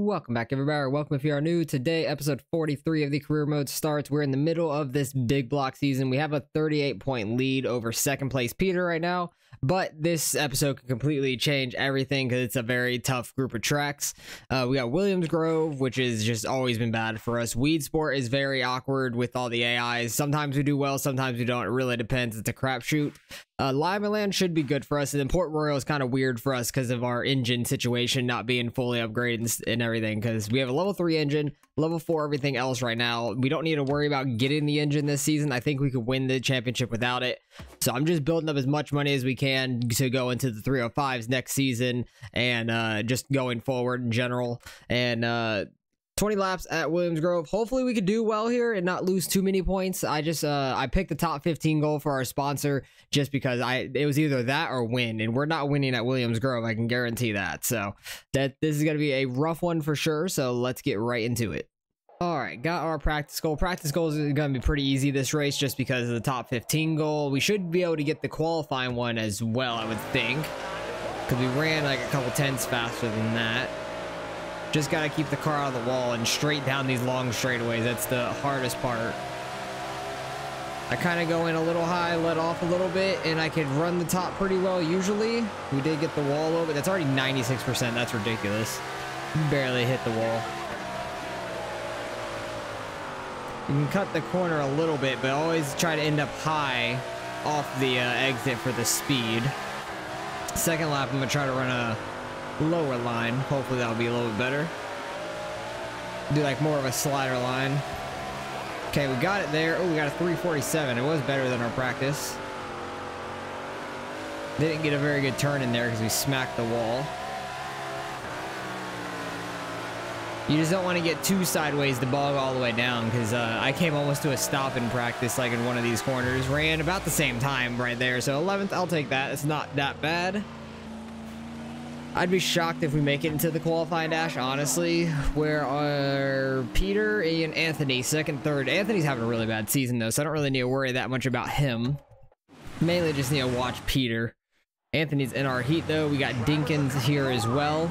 Welcome back, everybody. Welcome if you are new. Today, episode 43 of the career mode starts. We're in the middle of this big block season. We have a 38-point lead over second place Peter right now, but this episode can completely change everything because it's a very tough group of tracks. We got Williams Grove, which has just always been bad for us. Weedsport is very awkward with all the AIs. Sometimes we do well, sometimes we don't. It really depends. It's a crapshoot. Limaland should be good for us, and then Port Royal is kind of weird for us because of our engine situation not being fully upgraded and everything, because we have a level 3 engine, level 4 everything else right now. We don't need to worry about getting the engine this season. I think we could win the championship without it, so I'm just building up as much money as we can to go into the 305s next season and just going forward in general. And 20 laps at Williams Grove. Hopefully we could do well here and not lose too many points. I picked the top 15 goal for our sponsor just because it was either that or win, and we're not winning at Williams Grove, I can guarantee that. So this is going to be a rough one for sure, so let's get right into it. Alright, got our practice goal. Practice goals is going to be pretty easy this race just because of the top 15 goal. We should be able to get the qualifying one as well, I would think, because we ran like a couple tenths faster than that. Just got to keep the car out of the wall and straight down these long straightaways. That's the hardest part. I kind of go in a little high, let off a little bit, and I can run the top pretty well usually. We did get the wall over. That's already 96%. That's ridiculous. Barely hit the wall. You can cut the corner a little bit, but always try to end up high off the exit for the speed. Second lap, I'm going to try to run a lower line. Hopefully that'll be a little bit better. Do like more of a slider line. Okay, we got it there. Oh, we got a 347. It was better than our practice. Didn't get a very good turn in there because we smacked the wall. You just don't want to get too sideways to bog all the way down, because I came almost to a stop in practice like in one of these corners. Ran about the same time right there. So 11th, I'll take that. It's not that bad. I'd be shocked if we make it into the qualifying dash, honestly. Where are Peter and Anthony? Second, third. Anthony's having a really bad season, though, so I don't really need to worry that much about him. Mainly just need to watch Peter. Anthony's in our heat, though. We got Dinkins here as well.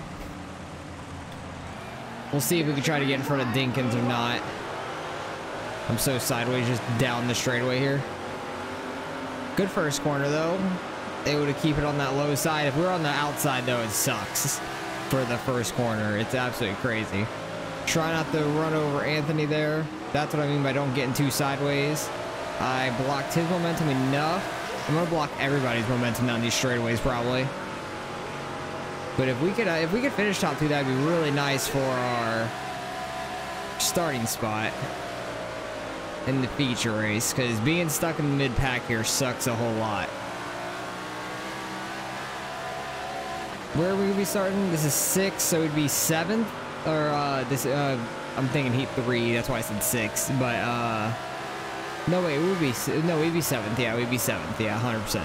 We'll see if we can try to get in front of Dinkins or not. I'm so sideways, just down the straightaway here. Good first corner, though. Able to keep it on that low side. If we're on the outside, though, it sucks for the first corner. It's absolutely crazy. Try not to run over Anthony there. That's what I mean by don't getting too sideways. I blocked his momentum enough. I'm gonna block everybody's momentum down these straightaways probably. But if we could finish top 2, that'd be really nice for our starting spot in the feature race, because being stuck in the mid pack here sucks a whole lot. Where are we gonna be starting? This is 6, so it'd be 7th, or I'm thinking heat 3. That's why I said 6. But no, wait, we'd be 7th. Yeah, we'd be 7th. Yeah, 100%.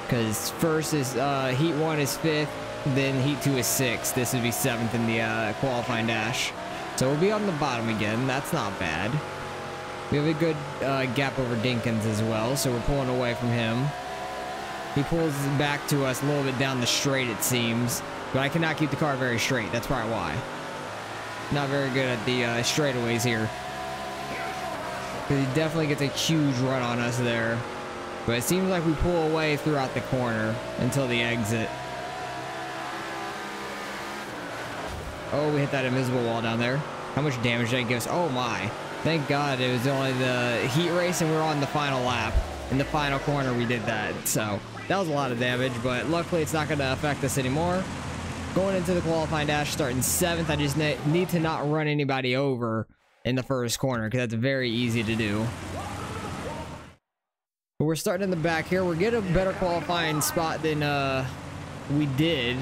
Because first is heat 1 is 5th, then heat 2 is 6th. This would be 7th in the qualifying dash. So we'll be on the bottom again. That's not bad. We have a good gap over Dinkins as well, so we're pulling away from him. He pulls back to us a little bit down the straight, it seems. But I cannot keep the car very straight. That's probably why. Not very good at the straightaways here. He definitely gets a huge run on us there. But it seems like we pull away throughout the corner until the exit. Oh, we hit that invisible wall down there. How much damage did that give us? Oh my. Thank God it was only the heat race and we were on the final lap. In the final corner we did that, so that was a lot of damage, but luckily it's not going to affect us anymore. Going into the qualifying dash, starting 7th, I just need to not run anybody over in the first corner, because that's very easy to do. But we're starting in the back here. We're getting a better qualifying spot than we did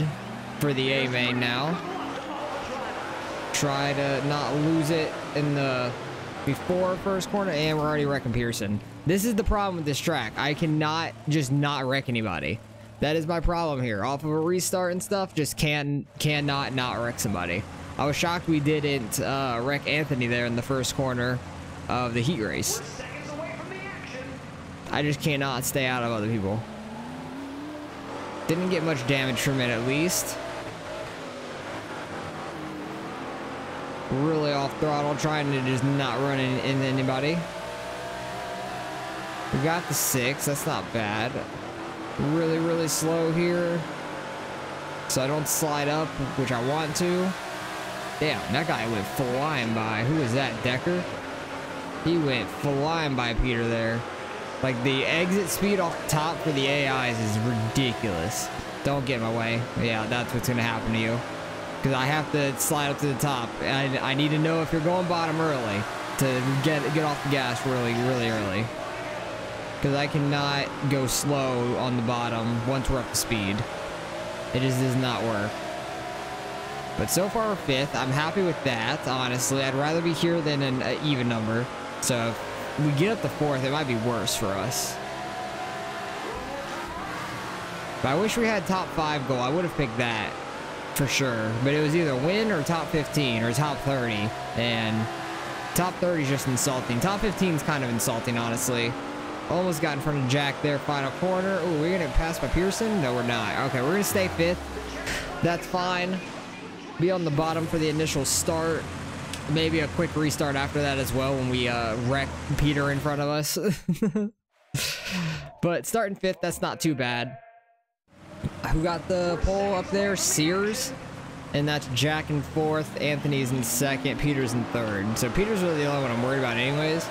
for the A main now. Try to not lose it in the before first corner, and we're already wrecking Pearson. This is the problem with this track. I cannot just not wreck anybody. That is my problem here. Off of a restart and stuff, just cannot not wreck somebody. I was shocked we didn't wreck Anthony there in the first corner of the heat race. I just cannot stay out of other people. Didn't get much damage from it, at least. Really off throttle, trying to just not run into anybody. We got the 6, that's not bad. Really, really slow here. So I don't slide up, which I want to. Damn, that guy went flying by. Who is that, Decker? He went flying by Peter there. Like, the exit speed off the top for the AIs is ridiculous. Don't get in my way. Yeah, that's what's gonna happen to you. Because I have to slide up to the top. I need to know if you're going bottom early to get off the gas really, really early. Because I cannot go slow on the bottom once we're up to speed. It just does not work. But so far we're 5th. I'm happy with that, honestly. I'd rather be here than an even number. So if we get up to 4th, it might be worse for us. But I wish we had top 5 goal. I would have picked that for sure. But it was either win or top 15 or top 30. And top 30 is just insulting. Top 15 is kind of insulting, honestly. Almost got in front of Jack there, final corner. Oh, we're gonna pass by Pearson? No, we're not. Okay, we're gonna stay 5th. That's fine. Be on the bottom for the initial start. Maybe a quick restart after that as well when we wreck Peter in front of us. But starting 5th, that's not too bad. Who got the pole up there? Sears. And that's Jack in 4th, Anthony's in 2nd, Peter's in 3rd. So Peter's really the only one I'm worried about anyways.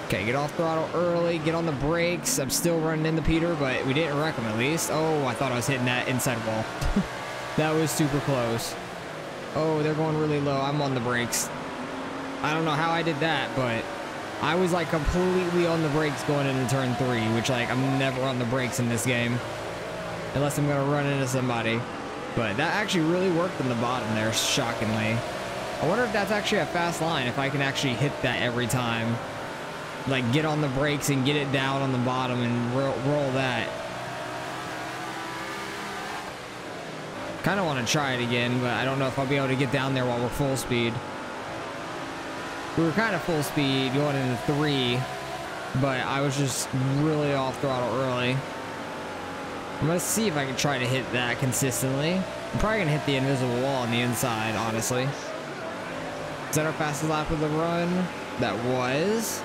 Okay, get off throttle early, get on the brakes. I'm still running into Peter, but we didn't wreck him at least. Oh, I thought I was hitting that inside wall. That was super close. Oh, they're going really low. I'm on the brakes. I don't know how I did that, but I was like completely on the brakes going into turn 3, which like I'm never on the brakes in this game. Unless I'm gonna run into somebody. But that actually really worked on the bottom there, shockingly. I wonder if that's actually a fast line, if I can actually hit that every time. Like, get on the brakes and get it down on the bottom and roll that. Kind of want to try it again, but I don't know if I'll be able to get down there while we're full speed. We were kind of full speed going into 3, but I was just really off throttle early. I'm going to see if I can try to hit that consistently. I'm probably going to hit the invisible wall on the inside, honestly. Is that our fastest lap of the run? That was.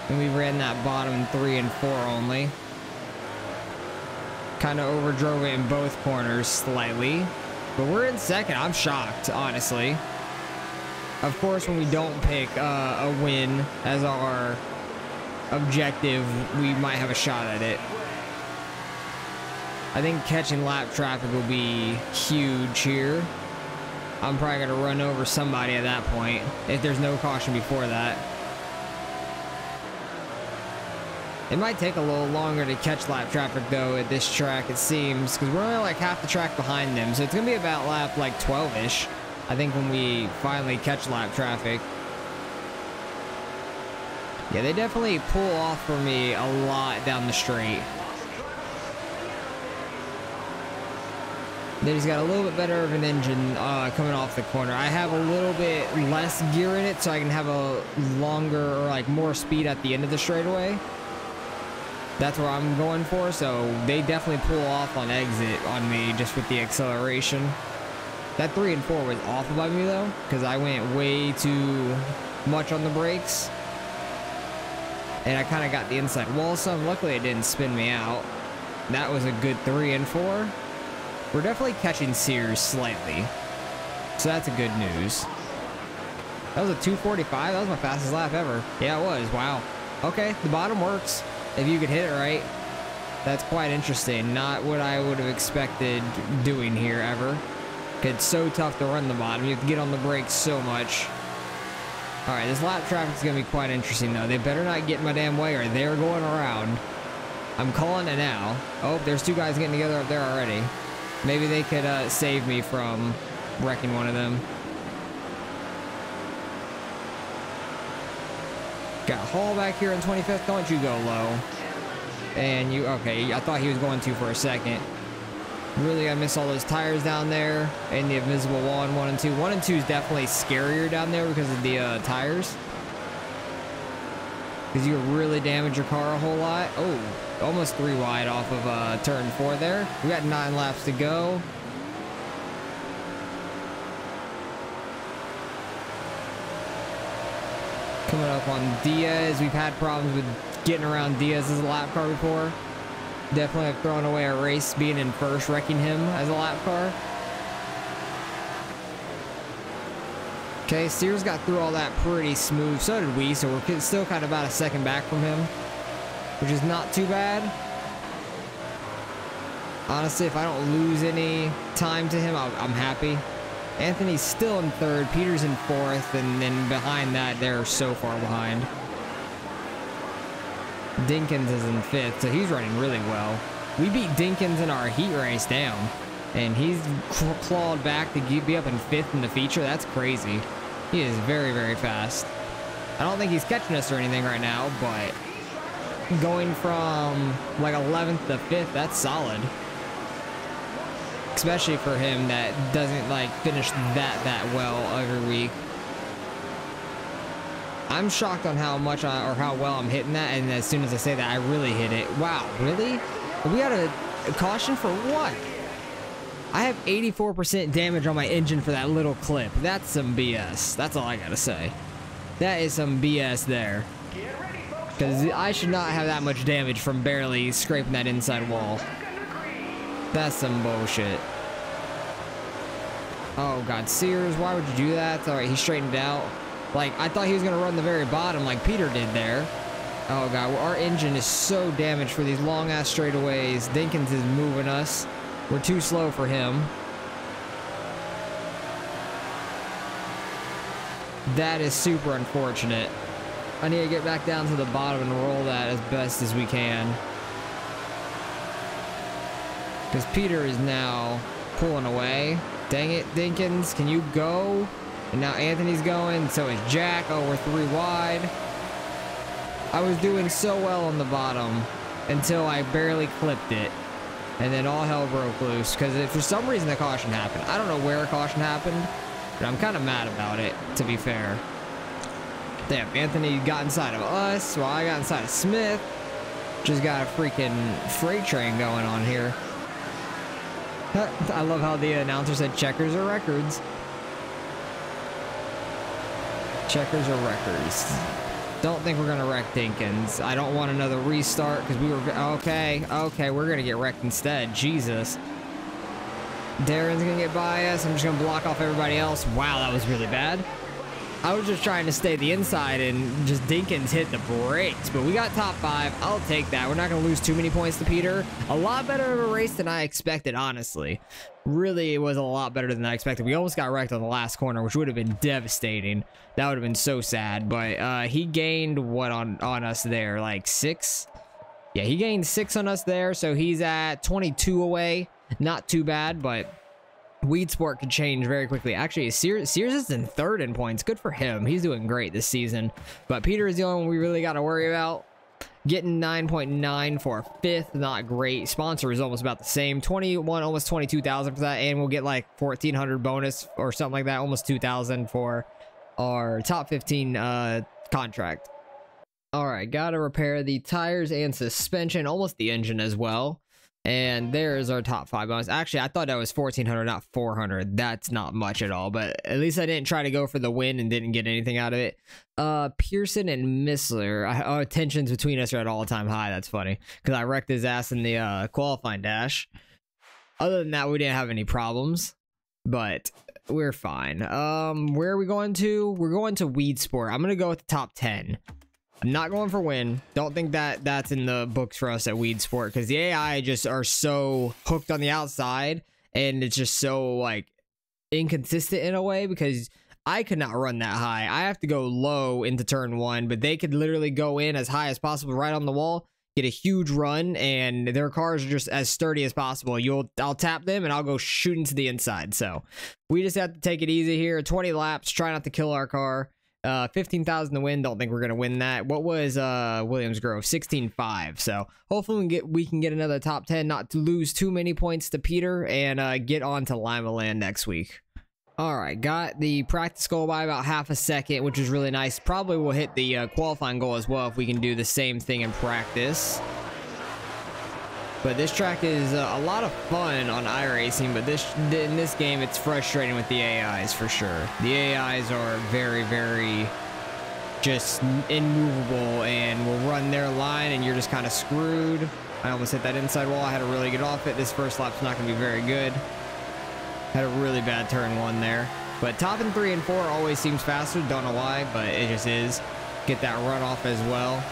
And we ran that bottom 3 and 4 only. Kind of overdrove it in both corners slightly. But we're in 2nd. I'm shocked, honestly. Of course, when we don't pick a win as our objective, we might have a shot at it. I think catching lap traffic will be huge here. I'm probably going to run over somebody at that point, if there's no caution before that. It might take a little longer to catch lap traffic, though, at this track, it seems, because we're only like half the track behind them, so it's going to be about lap like 12-ish, I think, when we finally catch lap traffic. Yeah, they definitely pull off for me a lot down the straight. They just got a little bit better of an engine coming off the corner. I have a little bit less gear in it, so I can have a longer, or like more speed at the end of the straightaway. That's where I'm going for, so they definitely pull off on exit on me just with the acceleration. That 3 and 4 was awful by me, though, because I went way too much on the brakes. And I kind of got the inside wall some. Luckily, it didn't spin me out. That was a good 3 and 4. We're definitely catching Sears slightly. So that's a good news. That was a 2:45. That was my fastest lap ever. Yeah, it was. Wow. Okay, the bottom works. If you could hit it right. That's quite interesting. Not what I would have expected doing here ever. It's so tough to run the bottom. You have to get on the brakes so much. Alright, this lap traffic is going to be quite interesting, though. They better not get in my damn way or they're going around. I'm calling it now. Oh, there's 2 guys getting together up there already. Maybe they could save me from wrecking one of them. Got Hall back here in 25th. Don't you go low. And you, okay, I thought he was going to for a second. Really, I miss all those tires down there and the invisible wall in 1 and 2. 1 and 2 is definitely scarier down there because of the tires. Because you really damage your car a whole lot. Oh, almost 3 wide off of turn 4 there. We got 9 laps to go. Coming up on Diaz. We've had problems with getting around Diaz as a lap car before. Definitely have thrown away a race being in first, wrecking him as a lap car. Okay, Sears got through all that pretty smooth. So did we, so we're still kind of about a second back from him, which is not too bad. Honestly, if I don't lose any time to him, I'm happy. Anthony's still in third, Peter's in fourth, and then behind that, they're so far behind. Dinkins is in fifth, so he's running really well. We beat Dinkins in our heat race down, and he's clawed back to be up in fifth in the feature. That's crazy. He is very, very fast. I don't think he's catching us or anything right now, but going from like 11th to 5th, that's solid. Especially for him that doesn't like finish that well every week. I'm shocked on how much or how well I'm hitting that, and as soon as I say that, I really hit it. Wow, really? We got a caution for what? I have 84% damage on my engine for that little clip. That's some BS. That's all I gotta say. That is some BS there. Because I should not have that much damage from barely scraping that inside wall. That's some bullshit. Oh god, Sears, why would you do that? Alright, he straightened out. Like, I thought he was gonna run the very bottom like Peter did there. Oh god, our engine is so damaged for these long ass straightaways. Dinkins is moving us. We're too slow for him. That is super unfortunate. I need to get back down to the bottom and roll that as best as we can. Because Peter is now pulling away. Dang it, Dinkins, can you go? And now Anthony's going, so is Jack. Oh, we're 3 wide. I was doing so well on the bottom until I barely clipped it. And then all hell broke loose because for some reason the caution happened. I don't know where a caution happened, but I'm kind of mad about it, to be fair. Damn, Anthony got inside of us while I got inside of Smith. Just got a freaking freight train going on here. I love how the announcer said checkers or records. Checkers or records. Don't think we're gonna wreck Dinkins. I don't want another restart because we were okay. We're gonna get wrecked instead. Jesus. Darren's gonna get by us. I'm just gonna block off everybody else. Wow, that was really bad. I was just trying to stay the inside and just Dinkins hit the brakes, but we got top 5. I'll take that. We're not going to lose too many points to Peter. A lot better of a race than I expected, honestly. Really, it was a lot better than I expected. We almost got wrecked on the last corner, which would have been devastating. That would have been so sad, but he gained what on us there? Like 6? Yeah, he gained 6 on us there, so he's at 22 away. Not too bad, but Weedsport could change very quickly. Actually, Sears is in 3rd in points. Good for him. He's doing great this season. But Peter is the only one we really got to worry about. Getting 9.9 for 5th, not great. Sponsor is almost about the same. 21, almost 22,000 for that, and we'll get like 1,400 bonus or something like that. Almost 2,000 for our top 15 contract. All right, got to repair the tires and suspension, almost the engine as well. And there's our top 5 bonus. Actually, I thought that was 1,400, not 400. That's not much at all, but at least I didn't try to go for the win and didn't get anything out of it. Pearson and Missler. Tensions between us are at all-time high. That's funny, because I wrecked his ass in the qualifying dash. Other than that, we didn't have any problems, but we're fine. Where are we going to? We're going to Weedsport. I'm going to go with the top 10. I'm not going for win. Don't think that that's in the books for us at Weedsport because the AI just are so hooked on the outside and it's just so like inconsistent in a way because I could not run that high. I have to go low into turn 1, but they could literally go in as high as possible right on the wall, get a huge run, and their cars are just as sturdy as possible. I'll tap them and I'll go shooting to the inside. So we just have to take it easy here. 20 laps, try not to kill our car. 15,000 to win. Don't think we're gonna win that. What was Williams Grove? 16.5. So hopefully we can get another top 10, not to lose too many points to Peter, and get on to Limaland next week. All right, got the practice goal by about half a second, which is really nice. Probably will hit the qualifying goal as well if we can do the same thing in practice. But this track is a lot of fun on iRacing, but in this game, it's frustrating with the AIs for sure. The AIs are very, very just immovable and will run their line and you're just kind of screwed. I almost hit that inside wall. I had to really get off it. This first lap's not going to be very good. Had a really bad turn one there. But top and 3 and 4 always seems faster. Don't know why, but it just is. Get that runoff as well.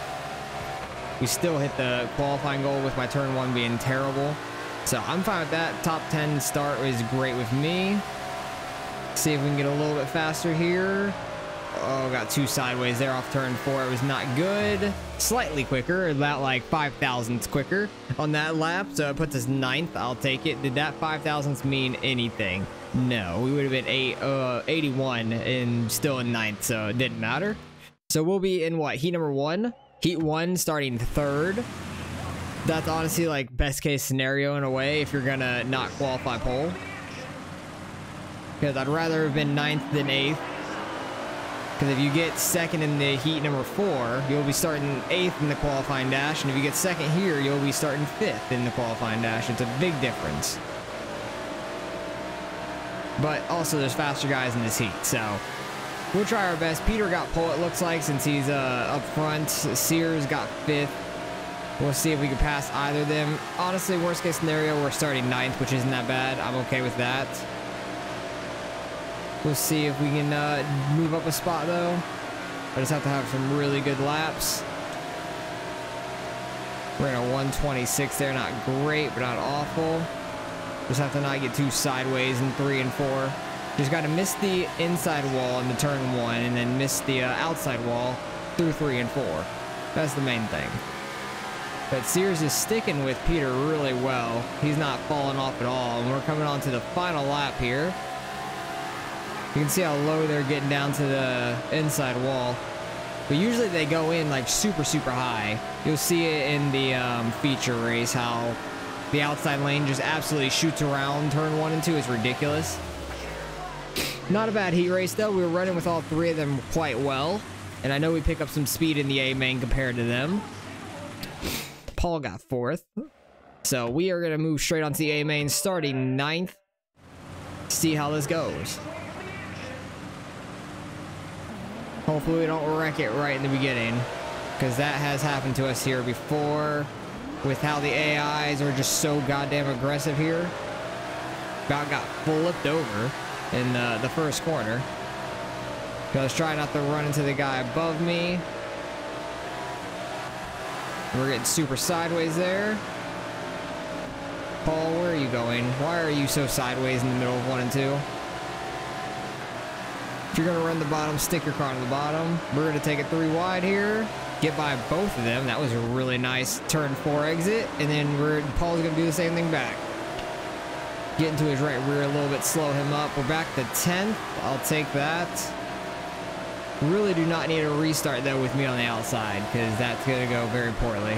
We still hit the qualifying goal with my turn one being terrible. So I'm fine with that. Top 10 start is great with me. See if we can get a little bit faster here. Oh, got 2 sideways there off turn 4. It was not good. Slightly quicker, about like 5 thousandths quicker on that lap. So it puts us 9th. I'll take it. Did that 5 thousandths mean anything? No, we would have been 81 and still in 9th, so it didn't matter. So we'll be in what? Heat number 1? Heat 1 starting 3rd. That's honestly like best case scenario in a way if you're gonna not qualify pole. Because I'd rather have been 9th than 8th. Because if you get 2nd in the heat number 4, you'll be starting 8th in the qualifying dash. And if you get 2nd here, you'll be starting 5th in the qualifying dash. It's a big difference. But also there's faster guys in this heat. So we'll try our best. Peter got pole, it looks like, since he's up front. Sears got 5th. We'll see if we can pass either of them. Honestly, worst case scenario, we're starting 9th, which isn't that bad. I'm okay with that. We'll see if we can move up a spot, though. I just have to have some really good laps. We're in a 126 there. Not great, but not awful. Just have to not get too sideways in 3 and 4. Just got to miss the inside wall in the turn 1, and then miss the outside wall through 3 and 4. That's the main thing. But Sears is sticking with Peter really well. He's not falling off at all. And we're coming on to the final lap here. You can see how low they're getting down to the inside wall. But usually they go in like super, super high. You'll see it in the feature race, how the outside lane just absolutely shoots around turn 1 and 2. It's ridiculous. Not a bad heat race, though. We were running with all 3 of them quite well. And I know we pick up some speed in the A main compared to them. Paul got 4th. So we are going to move straight onto the A main, starting 9th. See how this goes. Hopefully we don't wreck it right in the beginning, because that has happened to us here before with how the AIs are just so goddamn aggressive here. About got flipped over in the first corner. I was trying not to run into the guy above me. We're getting super sideways there. Paul, where are you going? Why are you so sideways in the middle of 1 and 2? If you're going to run the bottom, stick your car to the bottom. We're going to take it 3 wide here. Get by both of them. That was a really nice turn 4 exit. And then Paul's going to do the same thing back. Get into his right rear a little bit, slow him up. We're back to 10th. I'll take that. Really do not need a restart, though, with me on the outside, because that's going to go very poorly.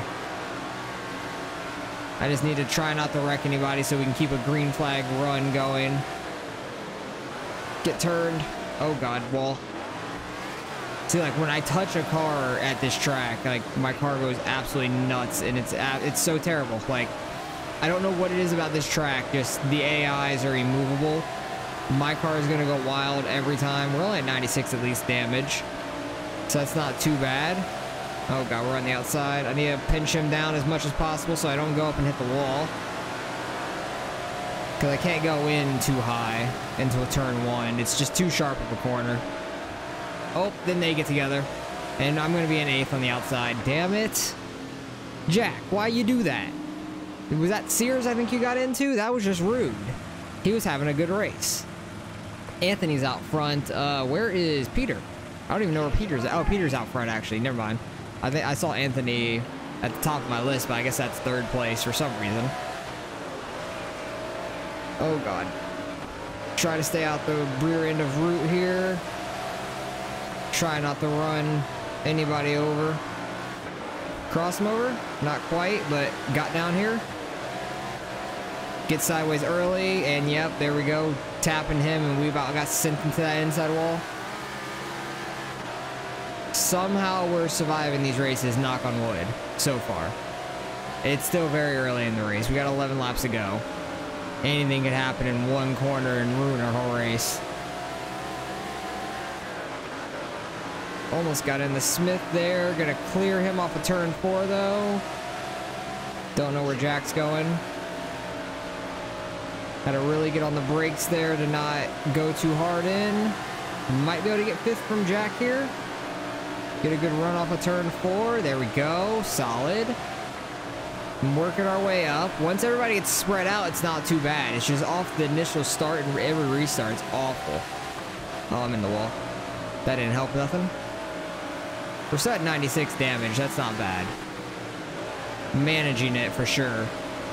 I just need to try not to wreck anybody so we can keep a green flag run going. Get turned. Oh god, wall. See, like when I touch a car at this track, like my car goes absolutely nuts, and it's so terrible. Like, I don't know what it is about this track, just the AIs are immovable. My car is gonna go wild every time. We're only at 96 at least damage, so that's not too bad. Oh god, we're on the outside. I need to pinch him down as much as possible so I don't go up and hit the wall. Because I can't go in too high into a turn 1. It's just too sharp of a corner. Oh, then they get together. And I'm going to be an 8th on the outside. Damn it. Jack, why you do that? Was that Sears I think you got into? That was just rude. He was having a good race. Anthony's out front. Where is Peter? I don't even know where Peter's at. Oh, Peter's out front, actually. Never mind. I think I saw Anthony at the top of my list, but I guess that's 3rd place for some reason. Oh god. Try to stay out the rear end of route here. Try not to run anybody over. Cross him over? Not quite, but got down here. Get sideways early, and yep, there we go. Tapping him, and we about got sent into that inside wall. Somehow we're surviving these races, knock on wood, so far. It's still very early in the race. We got 11 laps to go. Anything could happen in one corner and ruin our whole race. Almost got in the Smith there. Gonna clear him off of turn 4 though. Don't know where Jack's going. Had to really get on the brakes there to not go too hard in. Might be able to get 5th from Jack here. Get a good run off of turn 4. There we go. Solid. Working our way up. Once everybody gets spread out, it's not too bad. It's just off the initial start and every restart's awful. Oh, I'm in the wall. That didn't help nothing. We're still at 96 damage. That's not bad. Managing it for sure.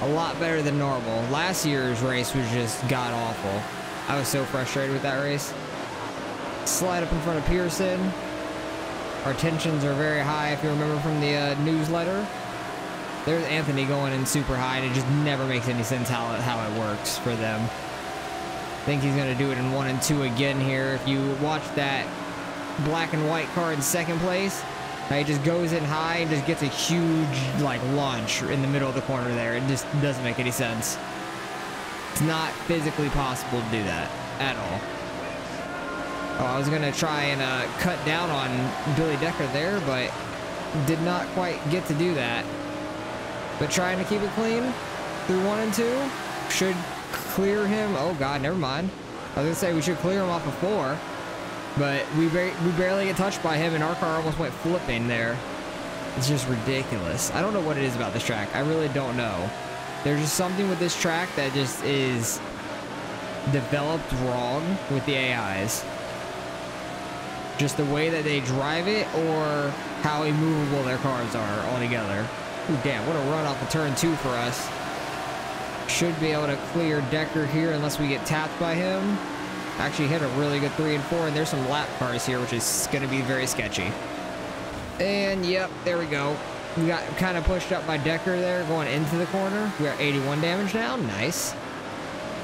A lot better than normal. Last year's race was just god-awful. I was so frustrated with that race. Slide up in front of Pearson. Our tensions are very high, if you remember from the newsletter. There's Anthony going in super high, and it just never makes any sense how it works for them. I think he's going to do it in 1 and 2 again here. If you watch that black and white car in 2nd place, he just goes in high and just gets a huge, like, launch in the middle of the corner there. It just doesn't make any sense. It's not physically possible to do that at all. Oh, I was going to try and cut down on Billy Decker there, but did not quite get to do that. But trying to keep it clean through 1 and 2 should clear him. Oh, God, never mind. I was going to say we should clear him off of 4. But we barely get touched by him, and our car almost went flipping there. It's just ridiculous. I don't know what it is about this track. I really don't know. There's just something with this track that just is developed wrong with the AIs. Just the way that they drive it or how immovable their cars are altogether. Ooh, damn, what a run off of turn 2 for us. Should be able to clear Decker here unless we get tapped by him. Actually hit a really good 3 and 4, and there's some lap cars here, which is going to be very sketchy. And yep, there we go. We got kind of pushed up by Decker there going into the corner. We are 81 damage now. Nice.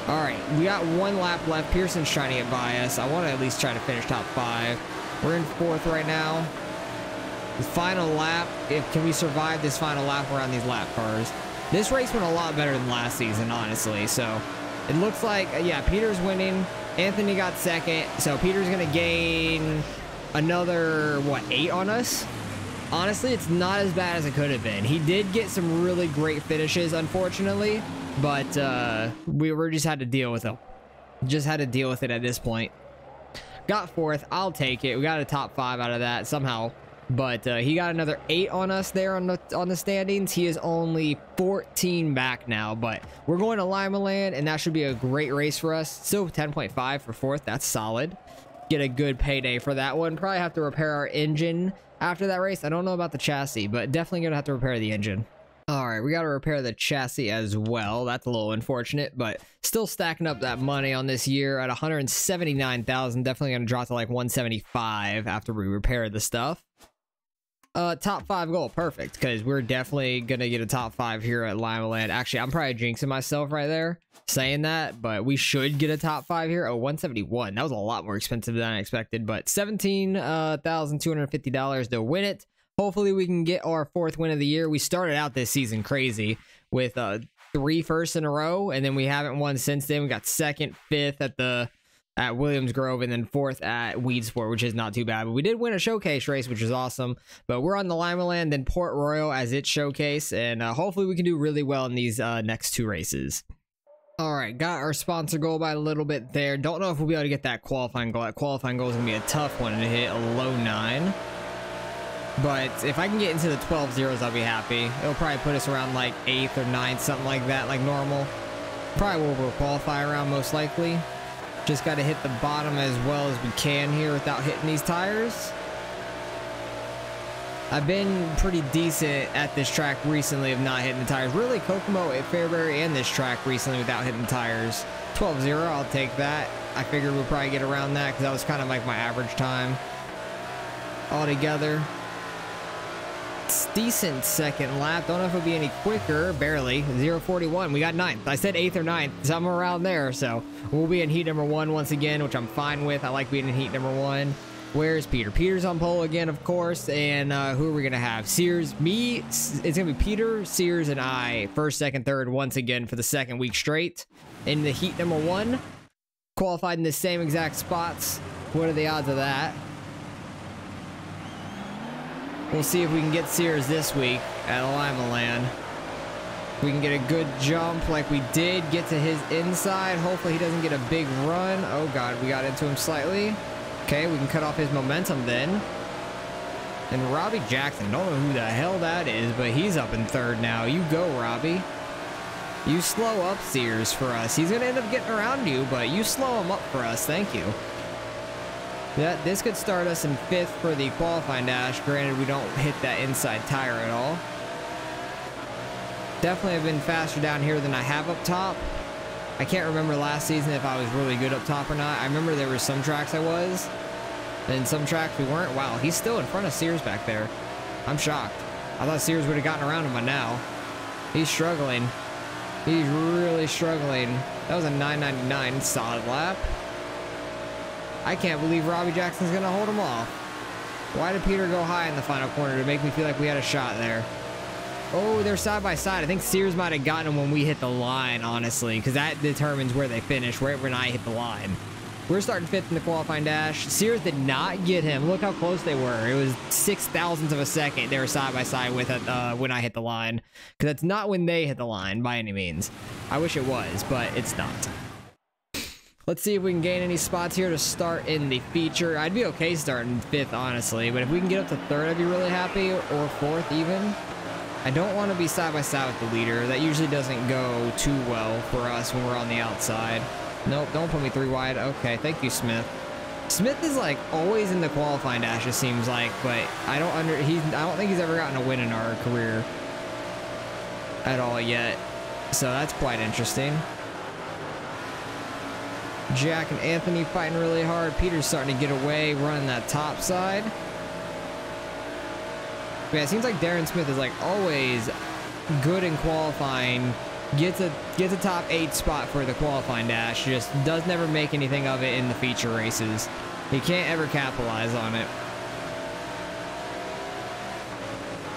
All right, we got 1 lap left. Pearson's trying to get by us. I want to at least try to finish top 5. We're in 4th right now. The final lap. Can we survive this final lap around these lap cars? This race went a lot better than last season, honestly. So it looks like, yeah, Peter's winning. Anthony got 2nd. So Peter's going to gain another, what, 8 on us? Honestly, it's not as bad as it could have been. He did get some really great finishes, unfortunately. But we just had to deal with them. Just had to deal with it at this point. Got 4th. I'll take it. We got a top 5 out of that somehow. But he got another 8 on us there on the standings. He is only 14 back now. But we're going to Limaland, and that should be a great race for us. Still 10.5 for 4th. That's solid. Get a good payday for that one. Probably have to repair our engine after that race. I don't know about the chassis, but definitely going to have to repair the engine. All right, we got to repair the chassis as well. That's a little unfortunate, but still stacking up that money on this year at 179,000. Definitely going to drop to like 175 after we repair the stuff. Top 5 goal, perfect, because we're definitely going to get a top 5 here at Limaland. Actually, I'm probably jinxing myself right there saying that, but we should get a top 5 here. Oh, 171. That was a lot more expensive than I expected, but $17,250 to win it. Hopefully we can get our 4th win of the year. We started out this season crazy with 3 firsts in a row, and then we haven't won since then. We got 2nd, 5th at Williams Grove, and then 4th at Weedsport, which is not too bad. But we did win a showcase race, which is awesome. But we're on the Limaland, then Port Royal as its showcase, and hopefully we can do really well in these next 2 races. All right, got our sponsor goal by a little bit there. Don't know if we'll be able to get that qualifying goal. That qualifying goal is going to be a tough one to hit, a low 9. But if I can get into the 12 zeros, I'll be happy. It'll probably put us around like 8th or 9th, something like that, like normal. Probably where we'll qualify around most likely. Just got to hit the bottom as well as we can here without hitting these tires. I've been pretty decent at this track recently of not hitting the tires. Really, Kokomo at Fairbury and this track recently without hitting the tires. 12-0, I'll take that. I figured we'll probably get around that because that was kind of like my average time altogether. It's decent 2nd lap. Don't know if it'll be any quicker. Barely. 0:41. We got 9th. I said 8th or 9th. Somewhere around there. So we'll be in heat number 1 once again, which I'm fine with. I like being in heat number 1. Where's Peter? Peter's on pole again, of course. And who are we going to have? Sears, me. It's going to be Peter, Sears, and I. 1st, 2nd, 3rd once again for the 2nd week straight. In the heat number 1. Qualified in the same exact spots. What are the odds of that? We'll see if we can get Sears this week at Limaland. We can get a good jump like we did, get to his inside. Hopefully he doesn't get a big run. Oh God, we got into him slightly. Okay, we can cut off his momentum then. And Robbie Jackson, don't know who the hell that is, but he's up in third now. You go, Robbie. You slow up Sears for us. He's gonna end up getting around you, but you slow him up for us. Thank you. Yeah, this could start us in 5th for the qualifying dash. Granted, we don't hit that inside tire at all. Definitely have been faster down here than I have up top. I can't remember last season if I was really good up top or not. I remember there were some tracks I was, and some tracks we weren't. Wow, he's still in front of Sears back there. I'm shocked. I thought Sears would have gotten around him by now. He's struggling. He's really struggling. That was a 9.99 solid lap. I can't believe Robbie Jackson's going to hold him off. Why did Peter go high in the final corner to make me feel like we had a shot there? Oh, they're side by side. I think Sears might have gotten him when we hit the line, honestly, because that determines where they finish, right when I hit the line. We're starting 5th in the qualifying dash. Sears did not get him. Look how close they were. It was 0.6 of a second. They were side by side with it when I hit the line. Because that's not when they hit the line by any means. I wish it was, but it's not. Let's see if we can gain any spots here to start in the feature. I'd be okay starting 5th, honestly. But if we can get up to 3rd, I'd be really happy. Or 4th even. I don't want to be side by side with the leader. That usually doesn't go too well for us when we're on the outside. Nope, don't put me 3 wide. Okay, thank you, Smith. Smith is like always in the qualifying dash, it seems like, but I don't think he's ever gotten a win in our career at all yet. So that's quite interesting. Jack and Anthony fighting really hard. Peter's starting to get away, running that top side. But yeah, it seems like Darren Smith is like always good in qualifying. Gets a top 8 spot for the qualifying dash, just does never make anything of it in the feature races. He can't ever capitalize on it.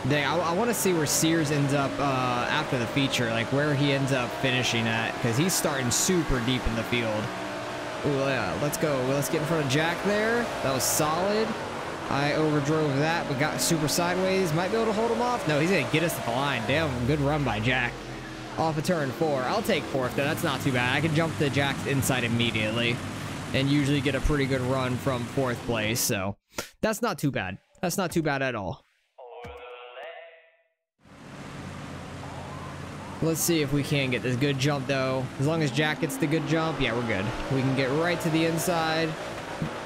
Dang, I want to see where Sears ends up after the feature, like where he ends up finishing at, because he's starting super deep in the field. Ooh, yeah, let's go. Let's get in front of Jack there. That was solid. I overdrove that, but got super sideways. Might be able to hold him off. No, he's going to get us at the line. Damn, good run by Jack. Off of turn 4. I'll take 4th, though. That's not too bad. I can jump to Jack's inside immediately and usually get a pretty good run from 4th place, so that's not too bad. That's not too bad at all. Let's see if we can get this good jump, though. As long as Jack gets the good jump, yeah, we're good. We can get right to the inside,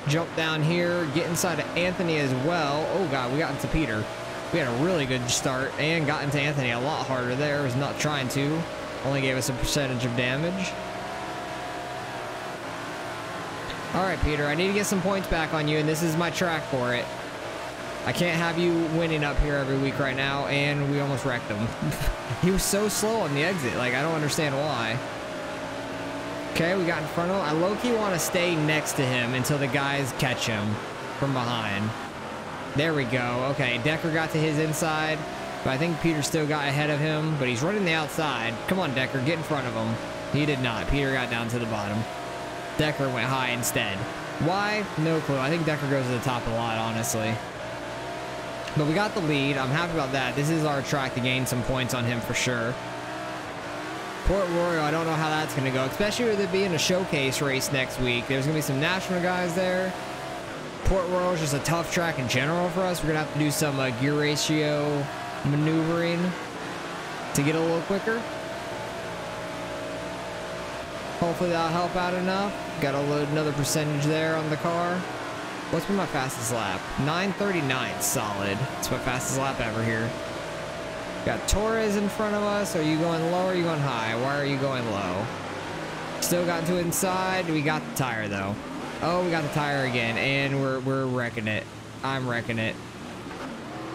jump down here, get inside of Anthony as well. Oh, God, we got into Peter. We had a really good start and got into Anthony a lot harder there. Was not trying to. Only gave us a percentage of damage. All right, Peter, I need to get some points back on you, and this is my track for it. I can't have you winning up here every week right now, and we almost wrecked him. He was so slow on the exit. Like, I don't understand why. Okay, we got in front of him. I low-key want to stay next to him until the guys catch him from behind. There we go. Okay, Decker got to his inside, but I think Peter still got ahead of him, but he's running the outside. Come on, Decker, get in front of him. He did not. Peter got down to the bottom. Decker went high instead. Why? No clue. I think Decker goes to the top a lot, honestly. But we got the lead. I'm happy about that. This is our track to gain some points on him for sure. Port Royal, I don't know how that's going to go, especially with it being a showcase race next week. There's going to be some national guys there. Port Royal is just a tough track in general for us. We're going to have to do some gear ratio maneuvering to get a little quicker. Hopefully that'll help out enough. Got to load another percentage there on the car. What's been my fastest lap? 9:39, solid. It's my fastest lap ever here. Got Torres in front of us. Are you going low or are you going high? Why are you going low? Still got to inside. We got the tire though. Oh, we got the tire again, and we're wrecking it. I'm wrecking it.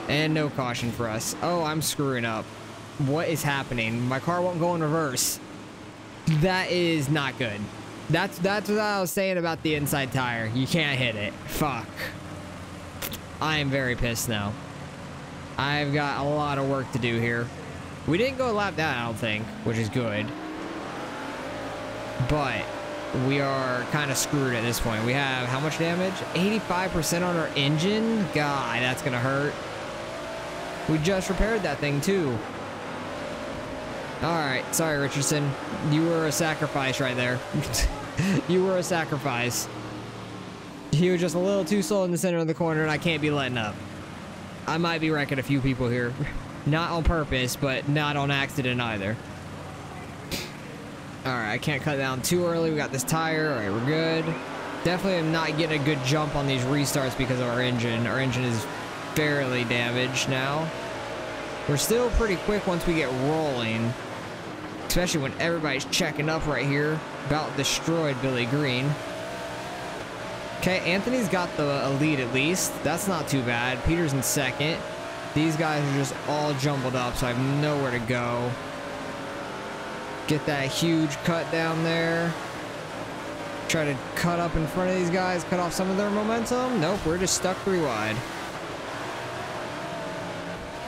And no caution for us. Oh, I'm screwing up. What is happening? My car won't go in reverse. That is not good. That's what I was saying about the inside tire. You can't hit it. Fuck. I am very pissed now. I've got a lot of work to do here. We didn't go a lap down, I don't think, which is good. But we are kind of screwed at this point. We have how much damage? 85% on our engine? God, that's gonna hurt. We just repaired that thing too. Alright, sorry Richardson. You were a sacrifice right there. You were a sacrifice. He was just a little too slow in the center of the corner, and I can't be letting up. I might be wrecking a few people here. Not on purpose, but not on accident either. Alright, I can't cut down too early. We got this tire. Alright, we're good. Definitely am not getting a good jump on these restarts because of our engine. Our engine is fairly damaged now. We're still pretty quick once we get rolling. Especially when everybody's checking up right here. About destroyed Billy Green. Okay, Anthony's got the lead at least. That's not too bad. Peter's in second. These guys are just all jumbled up, so I have nowhere to go. Get that huge cut down there. Try to cut up in front of these guys, cut off some of their momentum. Nope, we're just stuck 3 wide.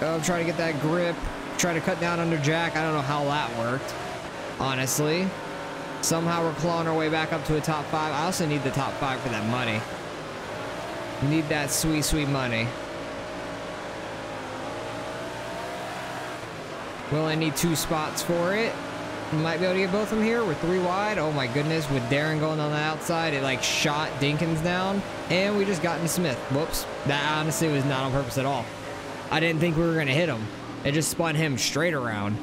Oh, try to get that grip. Try to cut down under Jack. I don't know how that worked, honestly. Somehow we're clawing our way back up to a top 5. I also need the top 5 for that money. Need that sweet, sweet money. We only need 2 spots for it. Might be able to get both of them here. We're 3 wide. Oh my goodness. With Darren going on the outside, it like shot Dinkins down. And we just got in Smith. Whoops. That honestly was not on purpose at all. I didn't think we were going to hit him. It just spun him straight around.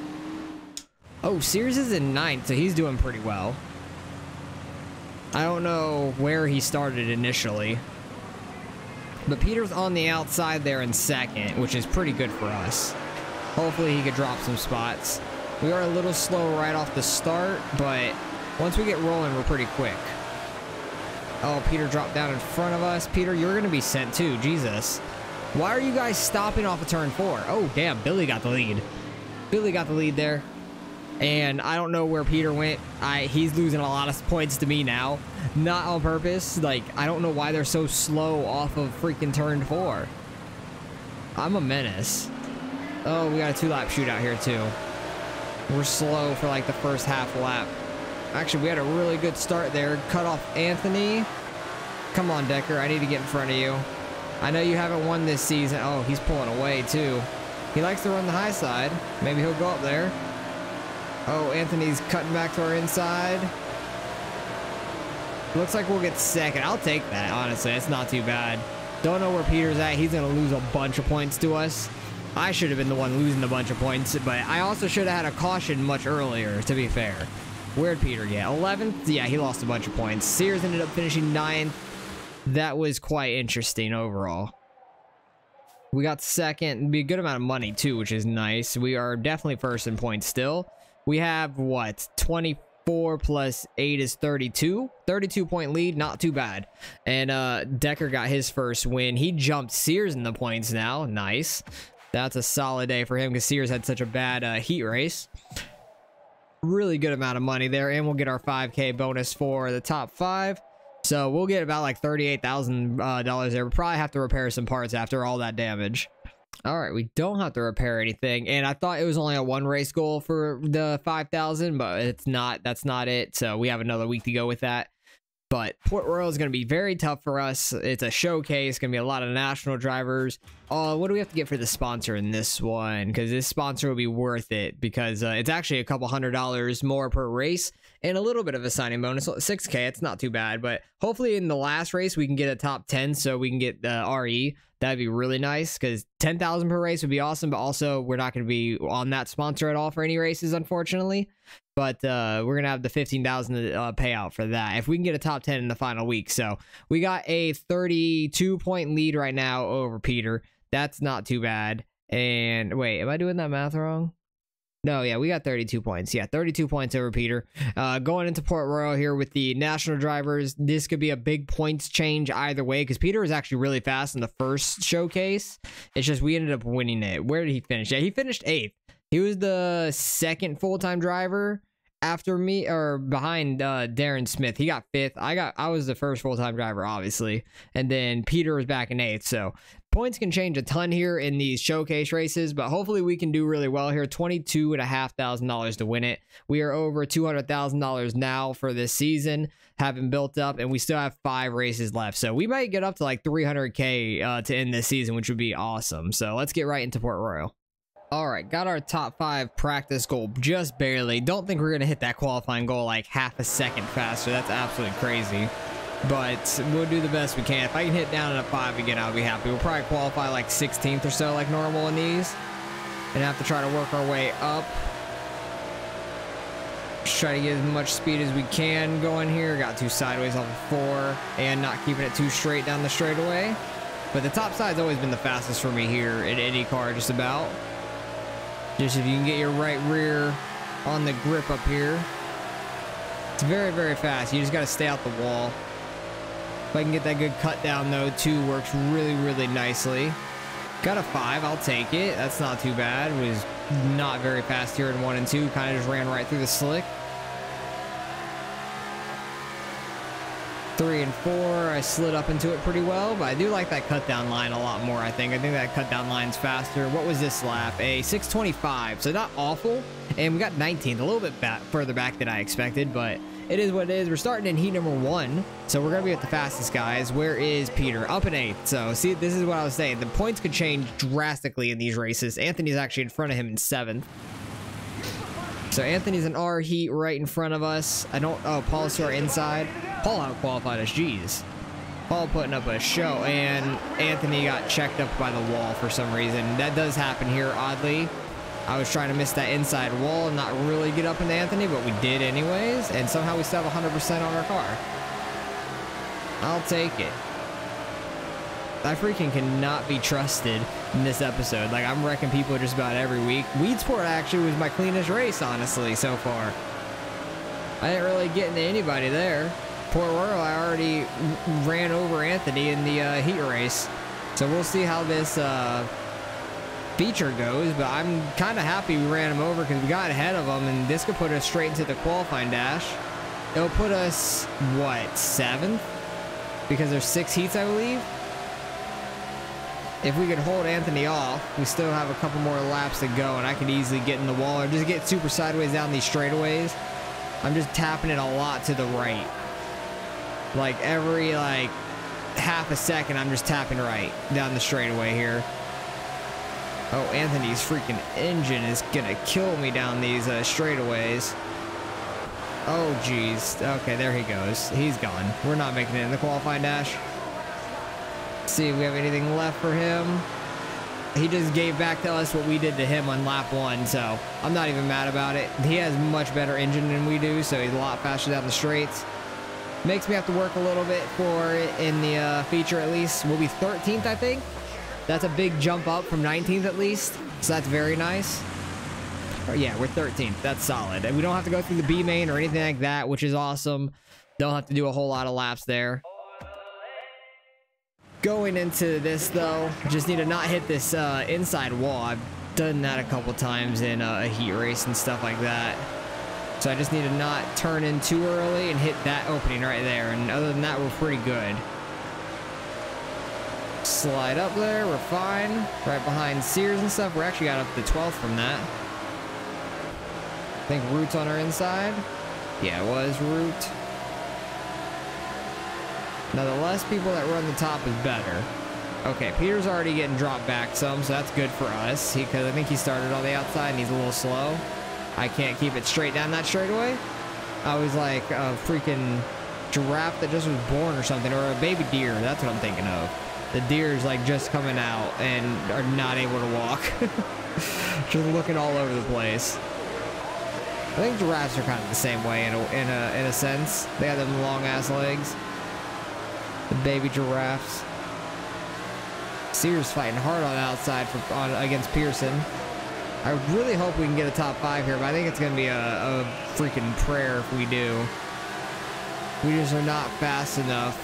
Oh, Sears is in 9th, so he's doing pretty well. I don't know where he started initially. But Peter's on the outside there in 2nd, which is pretty good for us. Hopefully he could drop some spots. We are a little slow right off the start, but once we get rolling, we're pretty quick. Oh, Peter dropped down in front of us. Peter, you're going to be sent too. Jesus. Why are you guys stopping off of turn 4? Oh, damn. Billy got the lead. Billy got the lead there. And I don't know where Peter went. He's losing a lot of points to me now. Not on purpose. Like, I don't know why they're so slow off of freaking turn 4. I'm a menace. Oh, we got a 2-lap shootout here too. We're slow for like the first half lap. Actually, we had a really good start there. Cut off Anthony. Come on, Decker. I need to get in front of you. I know you haven't won this season. Oh, he's pulling away too. He likes to run the high side. Maybe he'll go up there. Oh, Anthony's cutting back to our inside. Looks like we'll get 2nd. I'll take that, honestly. It's not too bad. Don't know where Peter's at. He's going to lose a bunch of points to us. I should have been the one losing a bunch of points, but I also should have had a caution much earlier, to be fair. Where'd Peter get? 11th? Yeah, he lost a bunch of points. Sears ended up finishing 9th. That was quite interesting overall. We got 2nd. Be a good amount of money, too, which is nice. We are definitely 1st in points still. We have, what, 24 plus 8 is 32. 32-point lead, not too bad. And Decker got his first win. He jumped Sears in the points now. Nice. That's a solid day for him because Sears had such a bad heat race. Really good amount of money there. And we'll get our 5K bonus for the top 5. So we'll get about like $38,000 there. We'll probably have to repair some parts after all that damage. All right, we don't have to repair anything. And I thought it was only a 1 race goal for the 5,000, but it's not. That's not it. So we have another week to go with that. But Port Royal is going to be very tough for us. It's a showcase. Going to be a lot of national drivers. What do we have to get for the sponsor in this one? Because this sponsor will be worth it. Because it's actually a couple $100 more per race. And a little bit of a signing bonus. 6K, it's not too bad. But hopefully in the last race, we can get a top 10. So we can get the RE. That'd be really nice. Because 10,000 per race would be awesome. But also, we're not going to be on that sponsor at all for any races, unfortunately. But we're going to have the 15,000 payout for that if we can get a top 10 in the final week. So we got a 32-point lead right now over Peter. That's not too bad. And wait, am I doing that math wrong? No, yeah, we got 32 points. Yeah, 32 points over Peter. Going into Port Royal here with the national drivers, this could be a big points change either way because Peter was actually really fast in the first showcase. It's just we ended up winning it. Where did he finish? Yeah, he finished 8th. He was the 2nd full-time driver after me, or behind Darren Smith. He got 5th. I was the 1st full-time driver, obviously. And then Peter was back in 8th. So Points can change a ton here in these showcase races, but hopefully we can do really well here. $22,500 to win it. We are over $200,000 now for this season, having built up, and we still have 5 races left. So we might get up to like 300K to end this season, which would be awesome. So let's get right into Port Royal. All right, got our top 5 practice goal just barely. Don't think we're going to hit that qualifying goal like half a second faster. That's absolutely crazy. But we'll do the best we can. If I can hit down at a 5 again, I'll be happy. We'll probably qualify like 16th or so like normal in these. And have to try to work our way up. Just try to get as much speed as we can going here. Got 2 sideways off of 4. And not keeping it too straight down the straightaway. But the top side's always been the fastest for me here in any car just about. Just if you can get your right rear on the grip up here. It's very, very fast. You just got to stay out the wall. If I can get that good cut down though, 2 works really, really nicely. Got a 5, I'll take it. That's not too bad. It was not very fast here in 1 and 2. Kind of just ran right through the slick. 3 and 4, I slid up into it pretty well, but I do like that cut down line a lot more, I think. I think that cut down line's faster. What was this lap? A 6:25, so not awful. And we got 19th, a little bit further back than I expected, but it is what it is. We're starting in heat number 1, so we're going to be with the fastest guys. Where is Peter? Up in 8th. So, see, this is what I was saying. The points could change drastically in these races. Anthony's actually in front of him in 7th. So, Anthony's in our heat right in front of us. Oh, Paul's to our inside. Paul out-qualified us. Jeez. Paul putting up a show, and Anthony got checked up by the wall for some reason. That does happen here, oddly. I was trying to miss that inside wall and not really get up into Anthony, but we did anyways, and somehow we still have 100% on our car. I'll take it. I freaking cannot be trusted in this episode. Like, I'm wrecking people just about every week. Weedsport actually was my cleanest race, honestly, so far. I didn't really get into anybody there. Port Royal, I already ran over Anthony in the heat race. So we'll see how this feature goes, but I'm kind of happy we ran him over because we got ahead of him, and this could put us straight into the qualifying dash. It'll put us, what, 7th? Because there's 6 heats, I believe. If we could hold Anthony off, we still have a couple more laps to go, and I could easily get in the wall or just get super sideways down these straightaways. I'm just tapping it a lot to the right. Like every half a second, I'm just tapping right down the straightaway here. Oh, Anthony's freaking engine is gonna kill me down these straightaways. Oh, geez. Okay, there he goes. He's gone. We're not making it in the qualifying dash. Let's see if we have anything left for him. He just gave back to us what we did to him on lap 1, so I'm not even mad about it. He has much better engine than we do, so he's a lot faster down the straights. Makes me have to work a little bit for it in the feature at least. We'll be 13th, I think. That's a big jump up from 19th at least, so that's very nice. Oh, yeah, we're 13th. That's solid. And we don't have to go through the B main or anything like that, which is awesome. Don't have to do a whole lot of laps there. Going into this, though, just need to not hit this inside wall. I've done that a couple times in a heat race and stuff like that. So I just need to not turn in too early and hit that opening right there. And other than that, we're pretty good. Slide up there, we're fine. Right behind Sears and stuff. We're actually got up to 12th from that. I think Root's on our inside. Yeah, it was Root. Now, the less people that run the top is better. Okay, Peter's already getting dropped back some, so that's good for us. Because I think he started on the outside and he's a little slow. I can't keep it straight down that straightaway. I was like a freaking giraffe that just was born or something, or a baby deer. That's what I'm thinking of. The deer's like just coming out and are not able to walk. Just looking all over the place. I think giraffes are kind of the same way in a sense. They have them long ass legs. The baby giraffes. Sears fighting hard on the outside against Pearson. I really hope we can get a top 5 here, but I think it's going to be a freaking prayer if we do. We just are not fast enough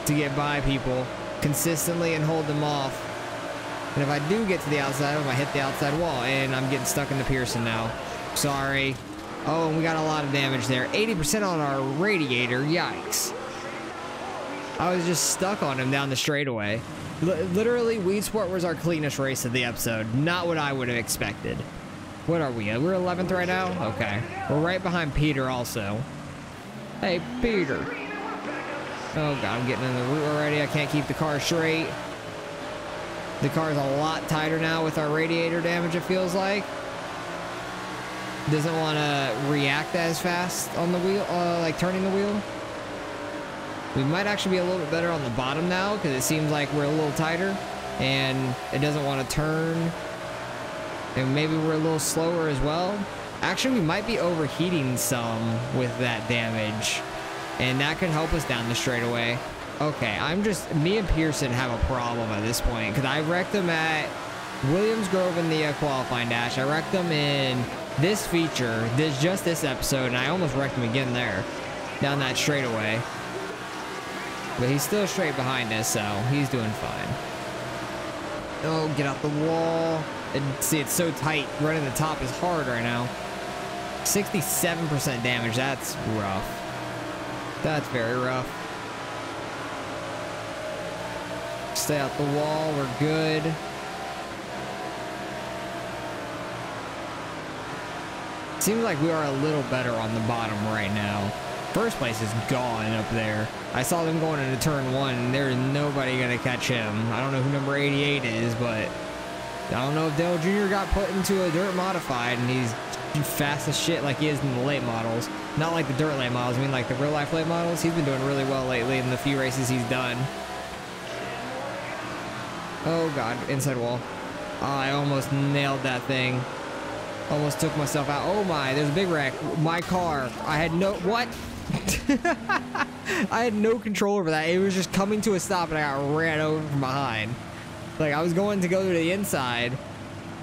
to get by people consistently and hold them off. And if I do get to the outside, I might hit the outside wall, and I'm getting stuck into Pearson now. Sorry. Oh, and we got a lot of damage there. 80% on our radiator. Yikes. I was just stuck on him down the straightaway. Literally, Weedsport was our cleanest race of the episode. Not what I would have expected. What are we? We're 11th right now? Okay. We're right behind Peter also. Hey, Peter. Oh, God, I'm getting in the route already. I can't keep the car straight. The car's a lot tighter now with our radiator damage, it feels like. Doesn't want to react as fast on the wheel, like turning the wheel. We might actually be a little bit better on the bottom now because it seems like we're a little tighter and it doesn't want to turn. And maybe we're a little slower as well. Actually, we might be overheating some with that damage, and that could help us down the straightaway. Okay, me and Pearson have a problem at this point because I wrecked him at Williams Grove in the qualifying dash. I wrecked him in this feature, just this episode, and I almost wrecked him again there, down that straightaway. But he's still straight behind us, so he's doing fine. Oh, get out the wall. And see, it's so tight. Running the top is hard right now. 67% damage. That's rough. That's very rough. Stay out the wall. We're good. Seems like we are a little better on the bottom right now. First place is gone up there. I saw them going into turn 1, and there's nobody gonna catch him. I don't know who number 88 is, but I don't know if Dale Jr. got put into a dirt modified and he's fast as shit like he is in the late models. Not like the dirt late models, I mean like the real life late models. He's been doing really well lately in the few races he's done. Oh God, inside wall. Oh, I almost nailed that thing. Almost took myself out. Oh my, there's a big wreck. My car. I had no, what? I had no control over that. It was just coming to a stop and I got ran over from behind. Like I was going to go to the inside.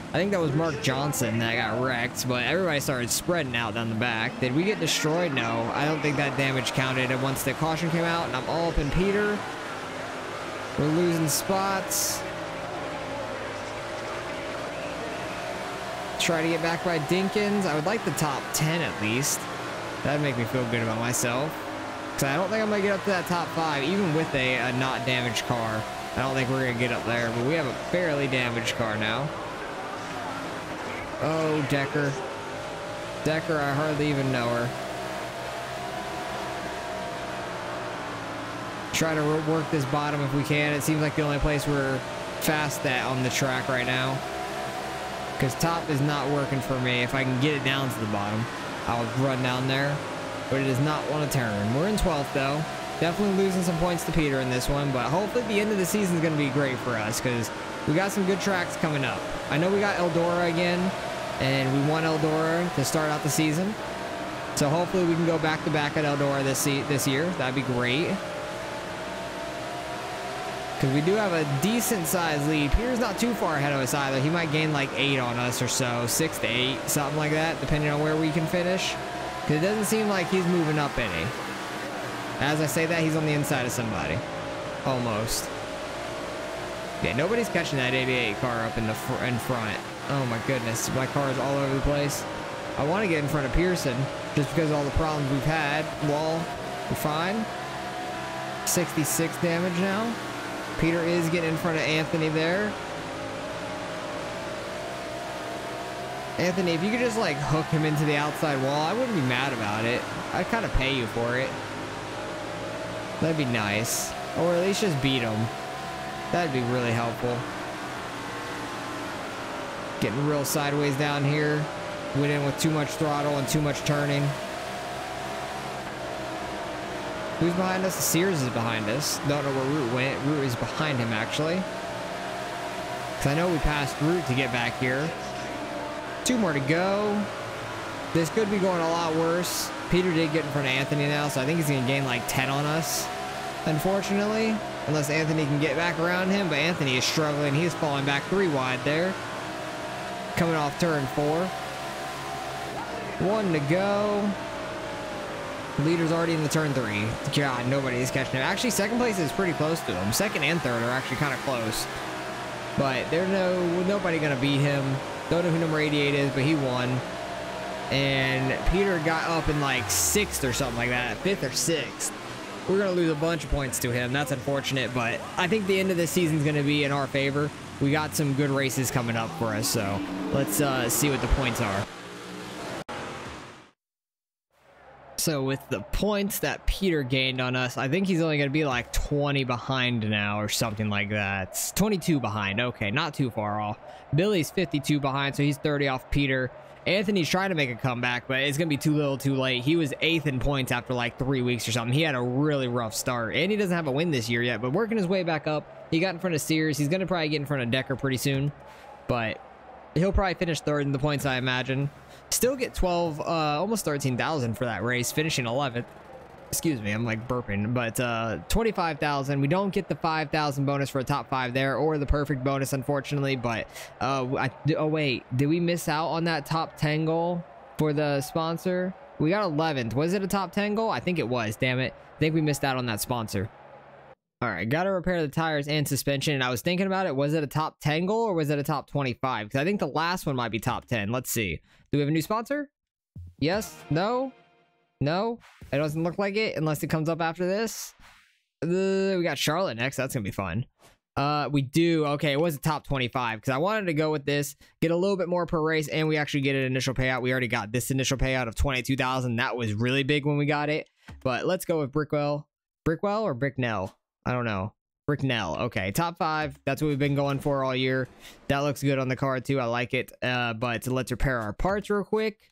I think that was Mark Johnson that got wrecked, but everybody started spreading out down the back. Did we get destroyed? No, I don't think that damage counted. And once the caution came out and I'm all up in Peter, we're losing spots. Try to get back by Dinkins. I would like the top 10 at least. That'd make me feel good about myself. Because I don't think I'm going to get up to that top 5, even with a not damaged car. I don't think we're going to get up there, but we have a fairly damaged car now. Oh, Decker. Decker, I hardly even know her. Try to work this bottom if we can. It seems like the only place we're fast at on the track right now. Because top is not working for me. If I can get it down to the bottom, I'll run down there. But it does not want to turn. We're in 12th though. Definitely losing some points to Peter in this one, but hopefully the end of the season is going to be great for us because we got some good tracks coming up. I know we got Eldora again, and we won Eldora to start out the season. So hopefully we can go back to back at Eldora this year. That'd be great. Because we do have a decent sized lead. Peter's not too far ahead of us either. He might gain like 8 on us or so, 6 to 8, something like that, depending on where we can finish. Because it doesn't seem like he's moving up any. As I say that, he's on the inside of somebody. Almost. Yeah, nobody's catching that 88 car up in front. Oh my goodness, my car is all over the place. I want to get in front of Pearson, just because of all the problems we've had. Wall, we're fine. 66 damage now. Peter is getting in front of Anthony there. Anthony, if you could just like hook him into the outside wall, I wouldn't be mad about it. I'd kind of pay you for it. That'd be nice. Or at least just beat him. That'd be really helpful. Getting real sideways down here. Went in with too much throttle and too much turning. Who's behind us? Sears is behind us. Don't know where Root went. Root is behind him, actually. Because I know we passed Root to get back here. 2 more to go. This could be going a lot worse. Peter did get in front of Anthony now, so I think he's going to gain like 10 on us, unfortunately. Unless Anthony can get back around him, but Anthony is struggling. He's falling back 3 wide there. Coming off turn 4. 1 to go. Leader's already in the turn 3. God, nobody's catching him. Actually, second place is pretty close to him. Second and third are actually kind of close. But there's nobody going to beat him. Don't know who number 88 is, but he won. And Peter got up in like 6th or something like that. 5th or 6th. we're going to lose a bunch of points to him. That's unfortunate, but I think the end of this season is going to be in our favor. We got some good races coming up for us, so let's see what the points are. So with the points that Peter gained on us, I think he's only going to be like 20 behind now or something like that. It's 22 behind. Okay, not too far off. Billy's 52 behind, so he's 30 off Peter. Anthony's trying to make a comeback, but it's going to be too little too late. He was 8th in points after like 3 weeks or something. He had a really rough start, and he doesn't have a win this year yet, but working his way back up. He got in front of Sears. He's going to probably get in front of Decker pretty soon, but he'll probably finish 3rd in the points, I imagine. Still get 12, almost 13,000 for that race, finishing 11th. Excuse me, I'm like burping, but 25,000. We don't get the 5,000 bonus for a top 5 there, or the perfect bonus, unfortunately. But oh wait, did we miss out on that top 10 goal for the sponsor? We got 11th. Was it a top 10 goal? I think it was. Damn it, I think we missed out on that sponsor. All right, got to repair the tires and suspension. And I was thinking about it. Was it a top 10 goal or was it a top 25? Because I think the last one might be top 10. Let's see. Do we have a new sponsor? Yes? No? No? It doesn't look like it unless it comes up after this. We got Charlotte next. That's going to be fun. We do. Okay, it was a top 25 because I wanted to go with this, get a little bit more per race, and we actually get an initial payout. We already got this initial payout of 22,000. That was really big when we got it. But let's go with Brickwell. Brickwell or Bricknell? I don't know. Bricknell. Okay, top 5. That's what we've been going for all year. That looks good on the card too. I like it. But let's repair our parts real quick.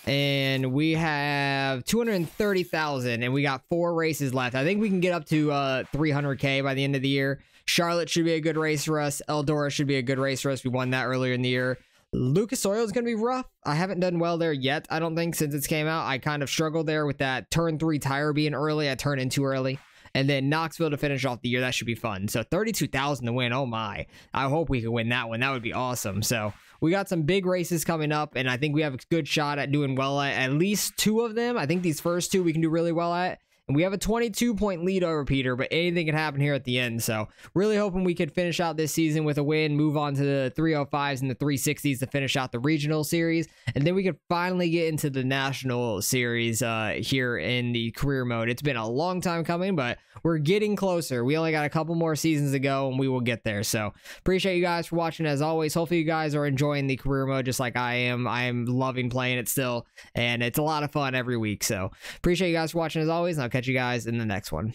And we have 230,000 and we got 4 races left. I think we can get up to 300k by the end of the year. Charlotte should be a good race for us. Eldora should be a good race for us. We won that earlier in the year. Lucas Oil is going to be rough. I haven't done well there yet, I don't think, since it came out. I kind of struggled there with that turn 3 tire being early. I turned in too early. And then Knoxville to finish off the year. That should be fun. So 32,000 to win. Oh my. I hope we can win that one. That would be awesome. So we got some big races coming up, and I think we have a good shot at doing well at least 2 of them. I think these first 2 we can do really well at. And we have a 22-point lead over Peter, but anything can happen here at the end. So really hoping we could finish out this season with a win, move on to the 305s and the 360s to finish out the regional series. And then we could finally get into the national series here in the career mode. It's been a long time coming, but we're getting closer. We only got a couple more seasons to go, and we will get there. So appreciate you guys for watching as always. Hopefully you guys are enjoying the career mode just like I am. I am loving playing it still, and it's a lot of fun every week. So appreciate you guys for watching as always, and I'll catch you guys in the next one.